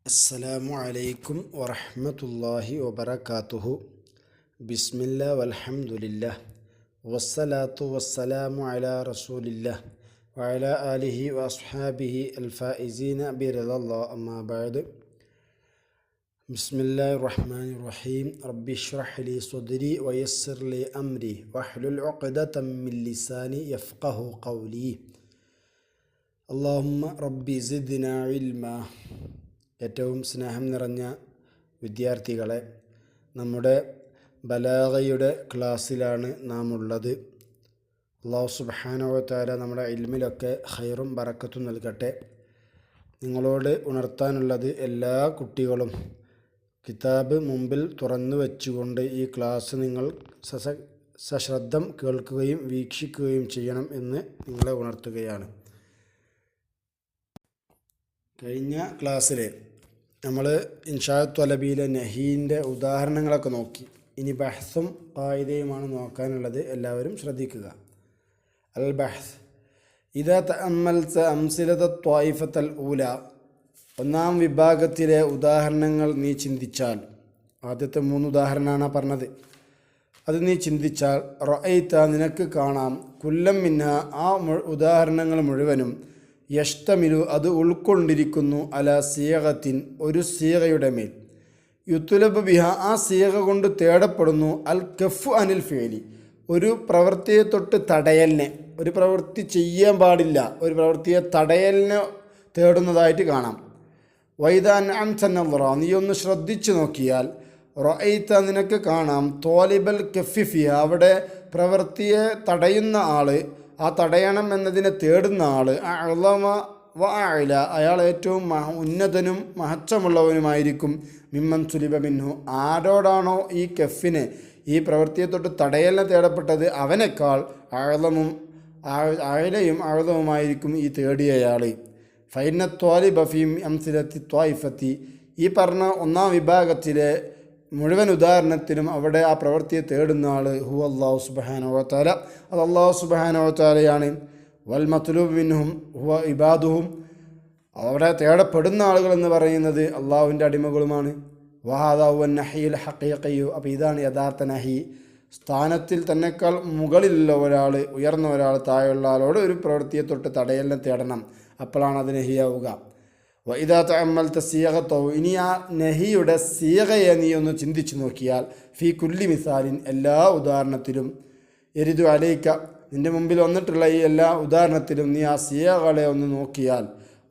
അസ്സലാമു അലൈക്കും വറഹ്മത്തുള്ളാഹി വബറകാതുഹു. ബിസ്മില്ലാ വൽഹംദുലില്ലാഹ് വസ്സലാത്തു വസ്സലാമു അലാ റസൂലില്ലാഹ് വഅലാ ആലിഹി വഅസ്ഹാബിഹി അൽഫായിസീന ബിറിളല്ലാഹ്. അമ്മാ ബഅദ്. ബിസ്മില്ലാഹിർ റഹ്മാനിർ റഹീം. റബ്ബി ഇശ്റഹ് ലി സ്വദ്രി വയസ്സിർ ലി അംരി വഹ്ലുൽ ഉഖ്ദതം മിൻ ലിസാനി യഫ്ഖഹു ഖൗലി. അല്ലാഹുമ്മ റബ്ബി സിദ്നാ ഇൽമാ. ഏറ്റവും സ്നേഹം നിറഞ്ഞ വിദ്യാർത്ഥികളെ, നമ്മുടെ ബലാഗയുടെ ക്ലാസ്സിലാണ് നാം ഉള്ളത്. അല്ലാഹു സുബ്ഹാനഹു വ തആല നമ്മുടെ ഇൽമിലൊക്കെ ഖൈറും ബറക്കത്തും നൽകട്ടെ. നിങ്ങളോട് ഉണർത്താനുള്ളത്, എല്ലാ കുട്ടികളും കിതാബ് മുമ്പിൽ തുറന്നു വെച്ചുകൊണ്ട് ഈ ക്ലാസ് നിങ്ങൾ സശ്രദ്ധം കേൾക്കുകയും വീക്ഷിക്കുകയും ചെയ്യണം എന്ന് നിങ്ങളെ ഉണർത്തുകയാണ്. കഴിഞ്ഞ ക്ലാസ്സിൽ നമ്മൾ ഇൻഷാഅത്ത് ത്വലബിയിലെ നഹീൻ്റെ ഉദാഹരണങ്ങളൊക്കെ നോക്കി. ഇനി ബഹ്സും ഖായിദയുമാണ് നോക്കാനുള്ളത്. എല്ലാവരും ശ്രദ്ധിക്കുക. അൽ ബഹ്സ്. ഇദാ തഅമ്മൽത അംസിലത ത്വായിഫത്തൽ ഊല. ഒന്നാം വിഭാഗത്തിലെ ഉദാഹരണങ്ങൾ നീ ചിന്തിച്ചാൽ, ആദ്യത്തെ 3 ഉദാഹരണമാണ് പറഞ്ഞത്, അത് നീ ചിന്തിച്ചാൽ, റഅയ്ത നിനക്ക് കാണാം, കുല്ലം മിൻഹ ആ ഉദാഹരണങ്ങൾ മുഴുവനും, യഷ്തമിലു അത് ഉൾക്കൊണ്ടിരിക്കുന്നു, അല സീഗത്തിൻ ഒരു സീഗയുടെ മേൽ, യുത്തുലബ് ബിഹ ആ സീഗ കൊണ്ട് തേടപ്പെടുന്നു, അൽ കഫു അനിൽ ഫേലി ഒരു പ്രവൃത്തിയെ തൊട്ട് തടയലിനെ, ഒരു പ്രവൃത്തി ചെയ്യാൻ പാടില്ല, ഒരു പ്രവൃത്തിയെ തടയലിനെ തേടുന്നതായിട്ട് കാണാം. വൈദാൻ അൻസന്നറ നീ ഒന്ന് ശ്രദ്ധിച്ചു നോക്കിയാൽ, റഅയ്ത നിനക്ക് കാണാം, തോലിബൽ കഫിഫിയ അവിടെ പ്രവൃത്തിയെ തടയുന്ന ആള്, ആ തടയണം എന്നതിനെ തേടുന്ന ആൾ, അഅ്ളമ വ അഅ്ല അയാൾ ഏറ്റവും ഉന്നതനും മഹത്വമുള്ളവനുമായിരിക്കും, മിമ്മൻ സുലിബ മിൻഹു ആരോടാണോ ഈ കഫിനെ, ഈ പ്രവൃത്തിയെ തൊട്ട് തടയലിനെ തേടപ്പെട്ടത്, അവനേക്കാൾ അഅ്ളമും അഅ്ലയും അഅ്ളമുമായിരിക്കും ഈ തേടിയയാൾ. ഫൈന ത്വാലിബ ഫീ അംസിലത്തി ത്വായിഫത്തി ഈ പറഞ്ഞ ഒന്നാം വിഭാഗത്തിലെ മുഴുവൻ ഉദാഹരണത്തിലും അവിടെ ആ പ്രവൃത്തിയെ തേടുന്ന ആൾ ഹു അല്ലാഹു സുബ്ഹാനഹു വ തആല, അത് അല്ലാഹു സുബ്ഹാനഹു വ തആലയാണ്. വൽ മത്ലൂബ് മിൻഹും ഹുവ ഇബാദുഹും അവിടെ തേടപ്പെടുന്ന ആളുകൾ എന്ന് പറയുന്നത് അള്ളാഹുവിൻ്റെ അടിമകളുമാണ്. വഹാദാ ഹുവ നഹിയുൽ ഹഖീഖിയു അപ്പോൾ ഇതാണ് യഥാർത്ഥ നഹി. സ്ഥാനത്തിൽ തന്നെക്കാൾ മുകളിലുള്ള ഒരാൾ, ഉയർന്ന ഒരാൾ താഴെയുള്ള ആളോട് ഒരു പ്രവൃത്തിയെ തൊട്ട് തടയലിനെ തേടണം, അപ്പോഴാണ് അത് നഹിയാവുക. വഇദാ തഅമ്മൽത സീഗതഹു ഇനി ആ നഹിയുടെ സീഗയെ നീ ഒന്ന് ചിന്തിച്ചു നോക്കിയാൽ, ഫീ കുല്ലി മിസാലിൻ എല്ലാ ഉദാഹരണത്തിലും, എരിദു അലൈക നിൻ്റെ മുമ്പിൽ വന്നിട്ടുള്ള ഈ എല്ലാ ഉദാഹരണത്തിലും നീ ആ സീഗകളെ ഒന്ന് നോക്കിയാൽ,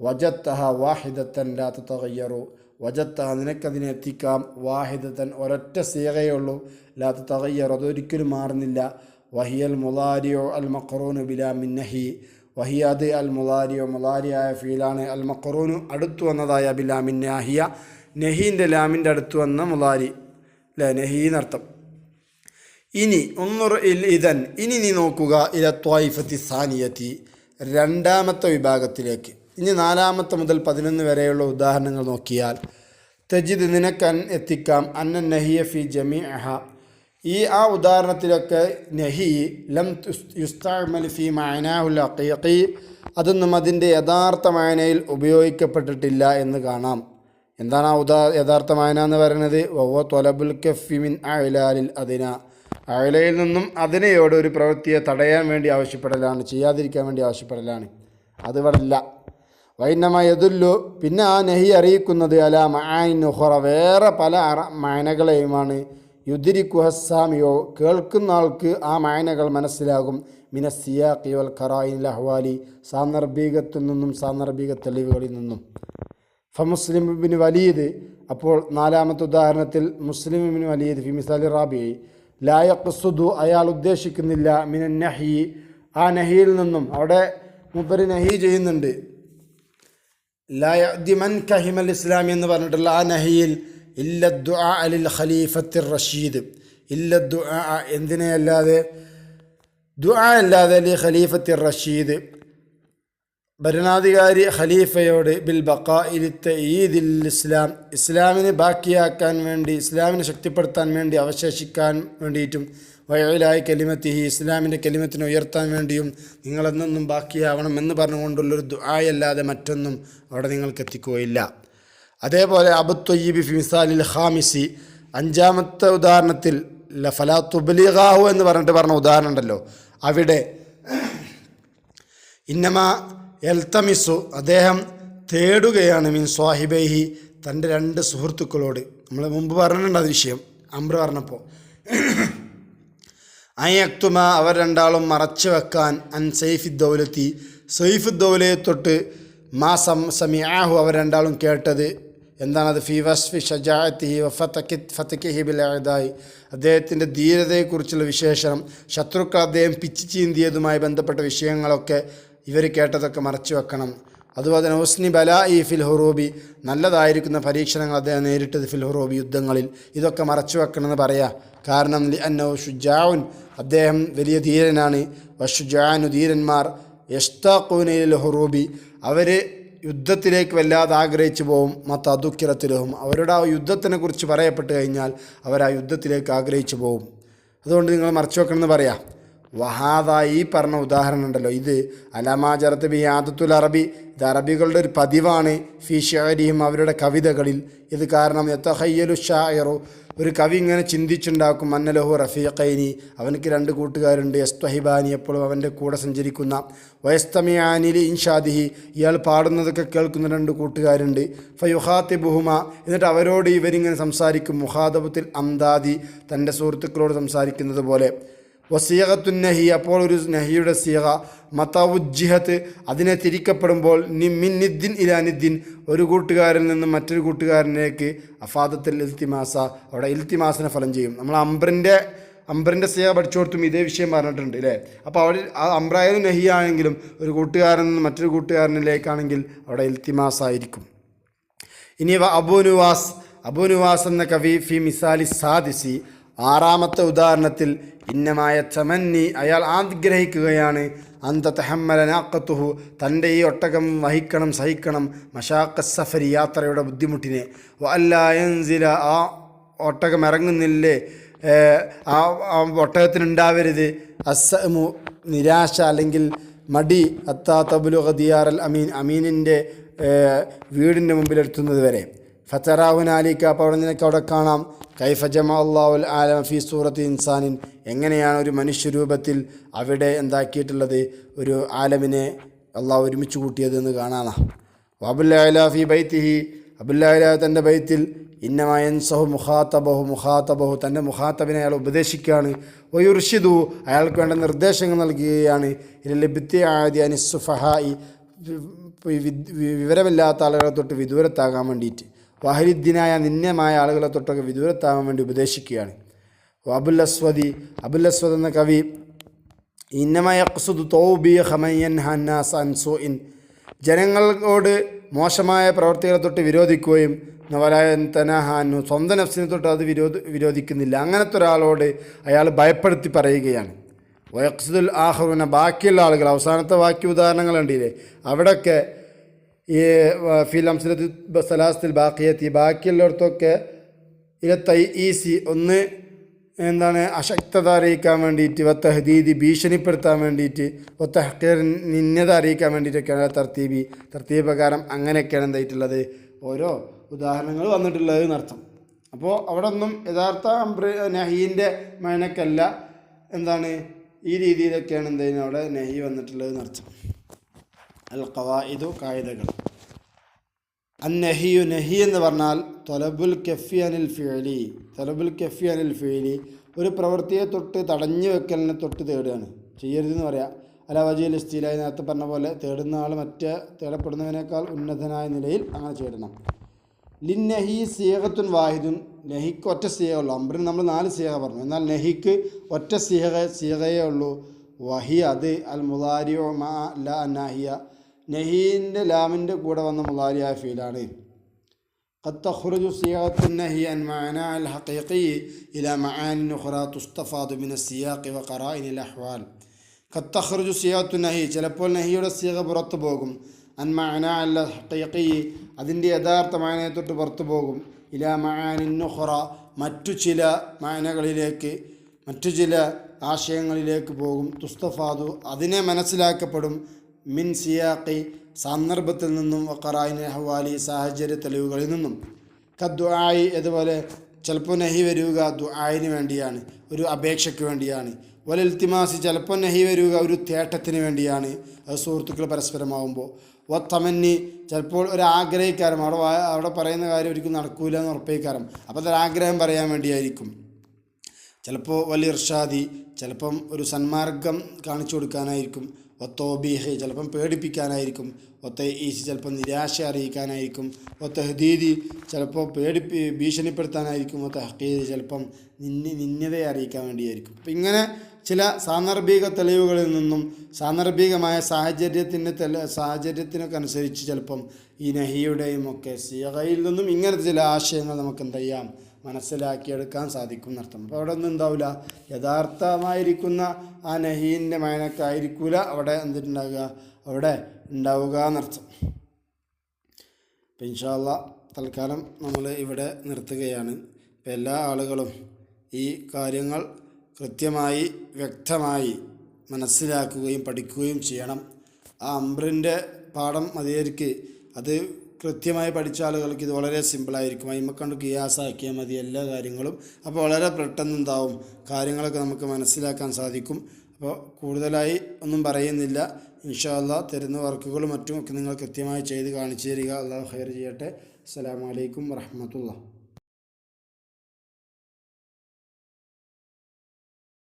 വജത്തഹ വാഹിദത്തൻ ലാ തതഗയ്യറു വജത്തഹ നിനക്കതിനെ എത്തിക്കാം, വാഹിദത്തൻ ഒരൊറ്റ സീഗയേ ഉള്ളൂ, ലാ തതഗയ്യറു അതൊരിക്കലും മാറുന്നില്ല. വഹിയൽ മുളാരിഉ അൽ മഖറൂനു ബിലാ മിൻ നഹി വഹിയാദ് അൽ മുളാരിയോ മുളാരിയായ ഫീലാണ്, അൽ മഖറൂനു അടുത്തു വന്നതായ ബിലാമിൻ നാഹിയ നഹീൻ്റെ ലാമിൻ്റെ അടുത്തു വന്ന മുളാരി അല്ലേ, നഹീന്നർത്ഥം. ഇനി ഇതൻ ഇനി നീ നോക്കുക, ഇല ത്വായിഫത്തി സാനിയത്തി രണ്ടാമത്തെ വിഭാഗത്തിലേക്ക്. ഇനി 4 മുതൽ 11 വരെയുള്ള ഉദാഹരണങ്ങൾ നോക്കിയാൽ, തജിദ് നിനക്കൻ എത്തിക്കാം, അന്ന നഹിയ ഫി ജമീഅഹ ഈ ആ ഉദാഹരണത്തിലൊക്കെ നഹി ലം യുസ്തഅമൽ ഫി മഅനാഹുൽ ഹഖീഖി അതൊന്നും അതിൻ്റെ യഥാർത്ഥ മായനയിൽ ഉപയോഗിക്കപ്പെട്ടിട്ടില്ല എന്ന് കാണാം. എന്താണ് ആ യഥാർത്ഥ മായന എന്ന് പറയുന്നത്? വഹുവ ത്വലബുൽ കഫി മിൻ അഅ്ലാലിൽ അദിന അഅ്ലയിൽ നിന്നും അതിനയോട് ഒരു പ്രവൃത്തിയെ തടയാൻ വേണ്ടി ആവശ്യപ്പെടലാണ്, ചെയ്യാതിരിക്കാൻ വേണ്ടി ആവശ്യപ്പെടലാണ്. അത് ഇവിടെ ഇല്ല. വൈന്നമ യദുല്ലു പിന്നെ ആ നഹി അറിയിക്കുന്നത് അല മആനിൻ ഉഖറ വേറെ പല മായനകളെയുമാണ്, യുദ്രിക്കുഹസ്സാമിയോ കേൾക്കുന്ന ആൾക്ക് ആ മായനകൾ മനസ്സിലാകും, മിനസ്സിയാഖി വൽ ഖറായിനിൽ അഹ്വാലി സാന്ദർഭികത്തിൽ നിന്നും സാന്ദർഭിക തെളിവുകളിൽ നിന്നും. ഫമുസ്ലിം ഇബ്നു വലീദ് അപ്പോൾ 4ാമത്തെ ഉദാഹരണത്തിൽ മുസ്ലിം ഇബ്നു വലീദ് ഫി മിസാലി റാബി ലാ യഖ്സുദു അയാൾ ഉദ്ദേശിക്കുന്നില്ല, മിനൻ നഹി ആ നഹിയിൽ നിന്നും, അവിടെ മുപ്പര് നഹി ചെയ്യുന്നുണ്ട്, ലാ യഅ്ദി മൻ കഹിമൽ ഇസ്ലാമി എന്ന് പറഞ്ഞിട്ടുള്ള ആ നഹിയിൽ ഇല്ല ദുആ അലിൽ ഖലീഫത്തിർ റഷീദ് ഇല്ല ദുആ എന്തിനെ അല്ലാതെ, ദുആ അല്ലാതെ ലി ഖലീഫത്തിർ റഷീദ് ഭരണാധികാരി ഖലീഫയോട് ബിൽ ബഖാഇ തഈദിൽ ഇസ്ലാം ഇസ്ലാമിനെ ബാക്കിയാക്കാൻ വേണ്ടി, ഇസ്ലാമിനെ ശക്തിപ്പെടുത്താൻ വേണ്ടി, അവശേഷിക്കാൻ വേണ്ടിയിട്ടും, വയലായി കലിമത്തിഹി ഇസ്ലാമിൻ്റെ കലിമത്തിനെ ഉയർത്താൻ വേണ്ടിയും നിങ്ങളെന്നൊന്നും ബാക്കിയാവണം എന്ന് പറഞ്ഞുകൊണ്ടുള്ളൊരു ദുആയല്ലാതെ മറ്റൊന്നും അവിടെ നിങ്ങൾക്ക് എത്തിക്കുകയില്ല. അതേപോലെ അബുത്തൊയ്യിബി ഫി മിസാലിൽ ഖാമിസി, അഞ്ചാമത്തെ ഉദാഹരണത്തിൽ ഫലാ തുബ്ലിഗാഹു എന്ന് പറഞ്ഞ ഉദാഹരണം ഉണ്ടല്ലോ, അവിടെ ഇന്നമാ എൽത്തമിസു, അദ്ദേഹം തേടുകയാണ് മിൻ സ്വാഹിബൈഹി, തൻ്റെ രണ്ട് സുഹൃത്തുക്കളോട്. നമ്മൾ മുമ്പ് പറഞ്ഞിട്ടുണ്ട് അത് വിഷയം, അംബ്ര പറഞ്ഞപ്പോൾ. അയക്തുമ, അവർ രണ്ടാളും മറച്ചു വെക്കാൻ, അൻ സൈഫുദ്ദൗലത്തി, സൈഫുദ്ദൗലയെ തൊട്ട്, മാ സമിഅഹു, അവർ രണ്ടാളും കേട്ടത് എന്താണത്, ഫി വസ്ഫി ഷജാഅത്തിഹി വ ഫതകിഹി ബിൽ അഅദായി, അദ്ദേഹത്തിൻ്റെ ധീരതയെക്കുറിച്ചുള്ള വിശേഷണം, ശത്രുക്കൾ അദ്ദേഹം പിച്ചു ചീന്തിയതുമായി ബന്ധപ്പെട്ട വിഷയങ്ങളൊക്കെ ഇവർ കേട്ടതൊക്കെ മറച്ചു വെക്കണം. അതുപോലെ തന്നെ ഹുസ്നി ബലാഇ ഫിൽ ഹുറൂബി, നല്ലതായിരിക്കുന്ന പരീക്ഷണങ്ങൾ അദ്ദേഹം നേരിട്ടത് ഫിൽ ഹുറൂബി, യുദ്ധങ്ങളിൽ, ഇതൊക്കെ മറച്ചു വെക്കണമെന്ന് പറയാം. കാരണം ലി അന്നഹു ഷുജാഉൻ, അദ്ദേഹം വലിയ ധീരനാണ്. വഷുജാനു, ധീരന്മാർ, യഷ്താഖൂന ഇലൽ ഹുറൂബി, അവർ യുദ്ധത്തിലേക്ക് വല്ലാതെ ആഗ്രഹിച്ചു പോവും. മതദുക്കിറത്തിലും, അവരുടെ ആ യുദ്ധത്തിനെ കുറിച്ച് പറയപ്പെട്ട് കഴിഞ്ഞാൽ അവർ ആ യുദ്ധത്തിലേക്ക് ആഗ്രഹിച്ചു പോവും. അതുകൊണ്ട് നിങ്ങൾ മറച്ചു വെക്കണമെന്ന് പറയാം. വഹാദ, ഈ പറഞ്ഞ ഉദാഹരണം ഉണ്ടല്ലോ, ഇത് അലമാജറത്ത് ബി ആദത്തുൽ അറബി, ഇത് അറബികളുടെ ഒരു പതിവാണ്. ഫി ഷഅരിഹിം, അവരുടെ കവിതകളിൽ. ഇത് കാരണം യതഖയ്യലു ഷാഇറു, ഒരു കവി ഇങ്ങനെ ചിന്തിച്ചുണ്ടാക്കും, അന്നലഹു റഫീഖൈനി, അവനക്ക് രണ്ട് കൂട്ടുകാരുണ്ട്, യസ്തഹിബാനി, എപ്പോഴും അവൻ്റെ കൂടെ സഞ്ചരിക്കുന്ന, വയസ്തമിയാനിൽ ഇൻഷാദിഹി, ഇയാൾ പാടുന്നതൊക്കെ കേൾക്കുന്ന രണ്ട് കൂട്ടുകാരുണ്ട്. ഫയുഹാത്തിബുഹുമ, എന്നിട്ട് അവരോട് ഇവരിങ്ങനെ സംസാരിക്കും, മുഖാദബത്തിൽ അംദാദി, തൻ്റെ സുഹൃത്തുക്കളോട് സംസാരിക്കുന്നത് പോലെ. വസീഖത്തുൻ നഹി, അപ്പോൾ ഒരു നഹിയുടെ സീഖ, മതവുജ്ജിഹത്ത്, അതിനെ തിരിക്കപ്പെടുമ്പോൾ, മിൻ നിദ്ദിൻ ഇലാ നിദ്ദിൻ, ഒരു കൂട്ടുകാരിൽ നിന്നും മറ്റൊരു കൂട്ടുകാരനിലേക്ക്, അഫാദത്തിൽ ഇൽത്തിമാസ, അവിടെ ഇൽത്തിമാസിനെ ഫലം ചെയ്യും. നമ്മൾ അംബ്രൻ്റെ സീഖ പഠിച്ചു കൊടുത്തും ഇതേ വിഷയം പറഞ്ഞിട്ടുണ്ട് അല്ലേ. അപ്പോൾ അവിടെ ആ അംബ്രായാലും നഹിയാണെങ്കിലും ഒരു കൂട്ടുകാരൻ നിന്ന് മറ്റൊരു കൂട്ടുകാരനിലേക്കാണെങ്കിൽ അവിടെ ഇൽത്തിമാസ് ആയിരിക്കും. ഇനി അബൂ നുവാസ് എന്ന കവി ഫി മിസാലി സാദിസി, ആറാമത്തെ ഉദാഹരണത്തിൽ, ഇന്നമായ തമന്നി, അയാൾ ആഗ്രഹിക്കുകയാണ്, അന്ത തഹമ്മല നാഖത്തുഹു, തൻ്റെ ഈ ഒട്ടകം വഹിക്കണം, സഹിക്കണം, മശാഖ സഫരി, യാത്രയുടെ ബുദ്ധിമുട്ടിനെ, വഅല്ലാ യൻസില, ആ ഒട്ടകം ഇറങ്ങുന്നില്ലേ, ആ ഒട്ടകത്തിനുണ്ടാവരുത്, അസ്സമു, നിരാശ അല്ലെങ്കിൽ മടി, അത്താ തബ്ലുഗ ദിയാർ അൽ അമീൻ, അമീനിൻ്റെ വീടിൻ്റെ മുമ്പിലെത്തുന്നത് വരെ. ഫതറാഹുനാലിക്ക, അപ്പോൾ അവിടെ നിനക്ക് അവിടെ കാണാം, കൈഫ ജമഅ അല്ലാഹുൽ ആലമ ഫി സൂറത്തി ഇൻസാനിൻ, എങ്ങനെയാണ് ഒരു മനുഷ്യരൂപത്തിൽ അവിടെ എന്താക്കിയിട്ടുള്ളത്, ഒരു ആലമിനെ അള്ളാഹു ഒരുമിച്ച് കൂട്ടിയതെന്ന് കാണാം. വഅബുൽ ഫി ബൈത്തിഹി, അബുല്ലാ തൻ്റെ ബൈത്തിൽ, ഇന്നമയൻസഹു മുഖാത്തബഹു, തൻ്റെ മുഖാത്തബിനെ അയാൾ ഉപദേശിക്കുകയാണ്. വയുർഷിദു, അയാൾക്ക് വേണ്ട നിർദ്ദേശങ്ങൾ നൽകുകയാണ്. ഇലബിത്തിആദി അനിസ്സുഫഹായി, വിവരമില്ലാത്ത ആളുകളെ തൊട്ട് വിദൂരത്താകാൻ വേണ്ടിയിട്ട്. വഹരിദ്ദിനായ, നിന്യമായ ആളുകളെ തൊട്ടൊക്കെ വിദൂരത്താകാൻ വേണ്ടി ഉപദേശിക്കുകയാണ്. അബുൽ അസ്വദ് എന്ന കവി, ഇന്നമയഖ്സുദു തൗബി ഖമയൻ ഹന്നാസ് അൻസുഇൻ, ജനങ്ങളോട് മോശമായ പ്രവർത്തികളെ തൊട്ട് വിരോധിക്കുകയും, നവലയന്തനഹാനു, സ്വന്തം നഫ്സിനെ തൊട്ട് അത് വിരോധിക്കുന്നില്ല. അങ്ങനത്തെ ഒരാളോട് അയാൾ ഭയപ്പെടുത്തി പറയുകയാണ്. വയഖ്സുദുൽ ആഖിറുന, ബാക്കിയുള്ള ആളുകൾ, അവസാനത്തെ ബാക്കി ഉദാഹരണങ്ങൾ കണ്ടില്ലേ, അവിടെയൊക്കെ ഈ ഫിൽ അംസലത്തിൽ സലാസത്തിൽ ബാക്കിയെത്തി, ബാക്കിയുള്ളിടത്തൊക്കെ ഈസി, ഒന്ന് എന്താണ്, അശക്തത അറിയിക്കാൻ വേണ്ടിയിട്ട്, വത്തഹദീദി, ഭീഷണിപ്പെടുത്താൻ വേണ്ടിയിട്ട്, വത്തഹ്ഖീർ, നിന്യത അറിയിക്കാൻ വേണ്ടിയിട്ടൊക്കെയാണ് തർത്തീബ് പ്രകാരം അങ്ങനെയൊക്കെയാണ് എന്തായിട്ടുള്ളത് ഓരോ ഉദാഹരണങ്ങൾ വന്നിട്ടുള്ളത് എന്നർത്ഥം. അപ്പോൾ അവിടെ ഒന്നും യഥാർത്ഥ നഹീൻ്റെ മൈനക്കല്ല, എന്താണ്, ഈ രീതിയിലൊക്കെയാണ് എന്തെങ്കിലും അവിടെ നഹി വന്നിട്ടുള്ളത് എന്നർത്ഥം. അൽ ഖവായിദു, കായിദകൾ. അന്നഹിയു, നഹി എന്ന് പറഞ്ഞാൽ തൊലബുൽ കഫി അനിൽ ഫിഅലി, ഒരു പ്രവൃത്തിയെ തൊട്ട് തടഞ്ഞു വെക്കലിനെ തൊട്ട് തേടുകയാണ്, ചെയ്യരുതെന്ന് പറയാം. അല വജീൽ ഇസ്തിലായി, നേരത്തെ പറഞ്ഞ പോലെ തേടുന്ന ആൾ മറ്റേ തേടപ്പെടുന്നതിനേക്കാൾ ഉന്നതനായ നിലയിൽ അങ്ങനെ ചെയ്യണം. ലിന്നഹി സീഗത്തുൻ വാഹിദുൻ, നഹിക്ക് ഒറ്റ സീഗയുള്ളൂ. അംബ്രിന് നമ്മൾ 4 സീഗ പറഞ്ഞു, എന്നാൽ നഹിക്ക് ഒറ്റ സീഗയേ ഉള്ളൂ. വഹി, അത് അൽ മുദാരിഉ മഅ ലാ നാഹിയ, നഹീൻ്റെ ലാമിൻ്റെ കൂടെ വന്ന മുദാരിയായ ഫീലാണ്. ഖദ് തഖ്റുജു സിയാഖത്തുൻ നഹി അൻ മഅനാ അൽ ഹഖീഖി ഇലാ മആനി ഉഖറാ തുസ്തഫാദു മിന സിയാഖി വ ഖറാഇനിൽ അഹ്വാൽ. ഖദ് തഖ്റുജു സിയാഖത്തുൻ നഹി, ചിലപ്പോൾ നഹിയുടെ സീഗ പുറത്തു പോകും. അൻ മഅനാ അൽ ഹഖീഖി, അതിൻ്റെ യഥാർത്ഥ മഅനയെ തൊട്ട് പുറത്തു പോകും. ഇലാ മആനി ഉഖറ, മറ്റു ചില മഅനകളിലേക്ക്, മറ്റു ചില ആശയങ്ങളിലേക്ക് പോകും. തുസ്തഫാദു, അതിനെ മനസ്സിലാക്കപ്പെടും. മിൻ സിയാഖി, സന്ദർഭത്തിൽ നിന്നും വഖറായിൻ ഹവാലി സാഹചര്യ തെളിവുകളിൽ നിന്നും ദുആയി അതുപോലെ ചിലപ്പോൾ നഹി വരിക ദുആയിന് വേണ്ടിയാണ്, ഒരു അപേക്ഷയ്ക്ക് വേണ്ടിയാണ്. വലിൽത്തിമാസി ചിലപ്പോൾ നഹി വരിക ഒരു തേട്ടത്തിന് വേണ്ടിയാണ്, അത് സുഹൃത്തുക്കൾ പരസ്പരമാകുമ്പോൾ. തമന്നി ചിലപ്പോൾ ഒരു ആഗ്രഹിക്കാരം, അവിടെ പറയുന്ന കാര്യം ഒരിക്കലും നടക്കൂല എന്ന് ഉറപ്പിക്കാരം, അപ്പോൾ അതൊരാഗ്രഹം പറയാൻ വേണ്ടിയായിരിക്കും. ചിലപ്പോൾ വലിയ ഇർഷാദി ചിലപ്പം ഒരു സന്മാർഗം കാണിച്ചു കൊടുക്കാനായിരിക്കും. ഒത്തോബീഹ് ചിലപ്പം പേടിപ്പിക്കാനായിരിക്കും. ഈസി ചിലപ്പോൾ നിരാശ അറിയിക്കാനായിരിക്കും. ഹദീദി ചിലപ്പോൾ ഭീഷണിപ്പെടുത്താനായിരിക്കും. ഹക്കീദ് ചിലപ്പം നിന്യതയെ അറിയിക്കാൻ വേണ്ടിയായിരിക്കും. അപ്പം ഇങ്ങനെ ചില സാന്ദർഭിക തെളിവുകളിൽ നിന്നും സാന്ദർഭികമായ സാഹചര്യത്തിനൊക്കെ അനുസരിച്ച് ചിലപ്പം ഈ നഹിയുടെയും ഒക്കെ സിയഗയിൽ നിന്നും ഇങ്ങനത്തെ ചില ആശയങ്ങൾ നമുക്ക് എന്ത് ചെയ്യാം, മനസ്സിലാക്കിയെടുക്കാൻ സാധിക്കും എന്നർത്ഥം. അപ്പോൾ അവിടെ ഒന്നും ഉണ്ടാവില്ല, യഥാർത്ഥമായിരിക്കുന്ന ആ നഹീൻ്റെ മയനക്കായിരിക്കൂല അവിടെ എന്തിട്ടുണ്ടാവുക, അവിടെ ഉണ്ടാവുക എന്നർത്ഥം. അപ്പം ഇൻഷാ അല്ലാഹ് തൽക്കാലം നമ്മൾ ഇവിടെ നിർത്തുകയാണ്. അപ്പം എല്ലാ ആളുകളും ഈ കാര്യങ്ങൾ കൃത്യമായി വ്യക്തമായി മനസ്സിലാക്കുകയും പഠിക്കുകയും ചെയ്യണം. ആ അംറിൻ്റെ പാഠം മതിയായിരിക്കും, അത് കൃത്യമായി പഠിച്ച ആളുകൾക്ക് ഇത് വളരെ സിമ്പിളായിരിക്കും. അതിമക്കണ്ട് കിയാസാക്കിയാൽ മതി എല്ലാ കാര്യങ്ങളും. അപ്പോൾ വളരെ പെട്ടെന്ന് എന്താവും, കാര്യങ്ങളൊക്കെ നമുക്ക് മനസ്സിലാക്കാൻ സാധിക്കും. അപ്പോൾ കൂടുതലായി ഒന്നും പറയുന്നില്ല. ഇൻഷാ അല്ലാഹ് തരുന്ന വർക്കുകളും മറ്റുമൊക്കെ നിങ്ങൾ കൃത്യമായി ചെയ്ത് കാണിച്ചു തരിക. അല്ലാഹു ഖൈർ ചെയ്യട്ടെ. അസ്സലാമു അലൈക്കും വറഹ്മത്തുള്ളാഹി.